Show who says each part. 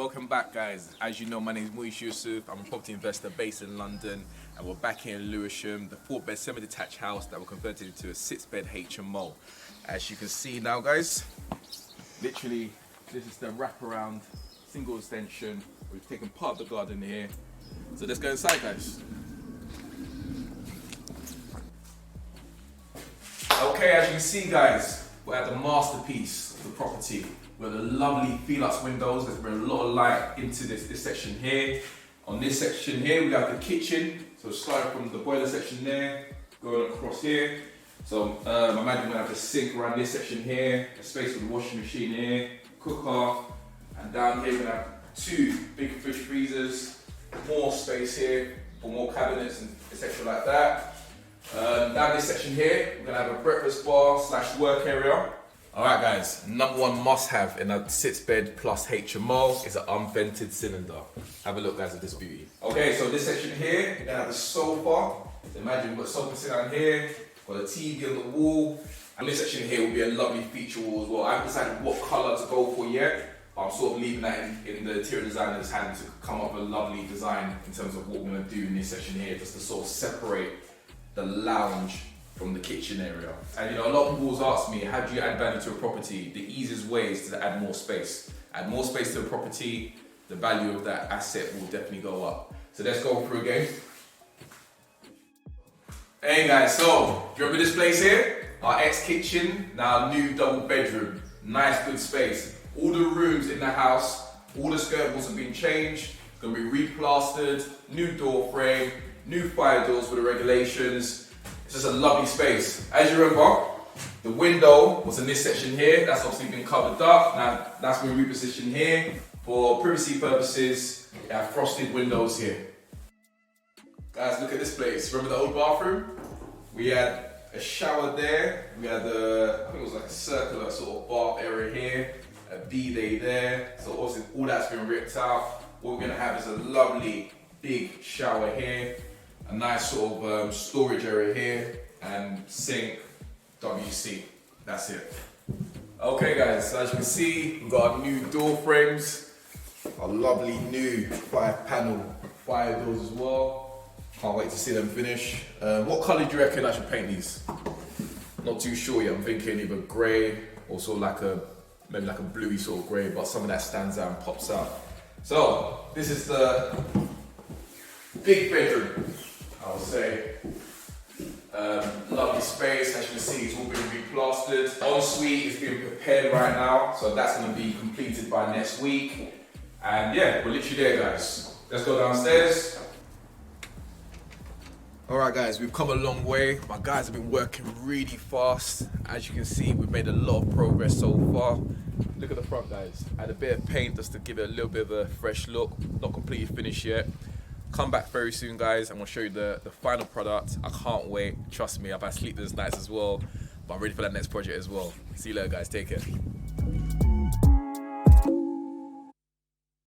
Speaker 1: welcome back guys. As you know, my name is Muish Yusuf. I'm a property investor based in London and we're back here in Lewisham, the 4-bed semi-detached house that we're converted into a 6-bed HMO. As you can see now guys, literally this is the wraparound single extension. We've taken part of the garden here. So let's go inside guys. Okay, as you can see guys, we're at the masterpiece of the property. We've got the lovely Felux windows. There's been a lot of light into this section here. On this section here, we have the kitchen. So starting from the boiler section there, going across here. So imagine we have the sink around this section here, a space for the washing machine here, cooker, and down here we're gonna have 2 big fridge freezers, more space here for more cabinets and etc. like that. Down this section here, we're gonna have a breakfast bar / work area. Alright guys, number 1 must have in a 6-bed plus HMO is an unvented cylinder. Have a look guys at this beauty. Okay, so this section here, we're gonna have the sofa. So imagine we've got a sofa sitting down here, got a TV on the wall. And this section here will be a lovely feature wall as well. I haven't decided what colour to go for yet, but I'm sort of leaving that in the interior designer's hand to come up with a lovely design in terms of what we're gonna do in this section here, just to sort of separate the lounge from the kitchen area. And you know, a lot of people ask me, how do you add value to a property? The easiest way is to add more space. Add more space to a property, the value of that asset will definitely go up. So let's go through again. Hey guys, so do you remember this place here? Our ex-kitchen, now new double bedroom. Nice, good space. All the rooms in the house, all the skirt boards have been changed, gonna be replastered, new door frame, new fire doors for the regulations. It's just a lovely space. As you remember, the window was in this section here. That's obviously been covered up. Now that's been repositioned here. For privacy purposes, we have frosted windows here. Guys, look at this place. Remember the old bathroom? We had a shower there. We had I think it was like a circular sort of bath area here. A bidet there. So obviously all that's been ripped out. What we're gonna have is a lovely big shower here. A nice sort of storage area here, and sink, WC, that's it. Okay guys, so as you can see, we've got our new door frames, our lovely new 5-panel fire doors as well. Can't wait to see them finish. What colour do you reckon I should paint these? Not too sure yet, I'm thinking either grey, or sort of maybe like a bluey sort of grey, but something that stands out and pops out. So, this is the big bedroom. I would say. Lovely space, as you can see, it's all been replastered. Ensuite is being prepared right now, so that's going to be completed by next week. And yeah, we're literally there guys. Let's go downstairs. Alright guys, we've come a long way. My guys have been working really fast. As you can see, we've made a lot of progress so far. Look at the front guys. Add a bit of paint just to give it a little bit of a fresh look. Not completely finished yet. Come back very soon guys, and we'll show you the final product. I can't wait, trust me, I've had sleepless nights as well, but I'm ready for that next project as well. See you later guys, take care.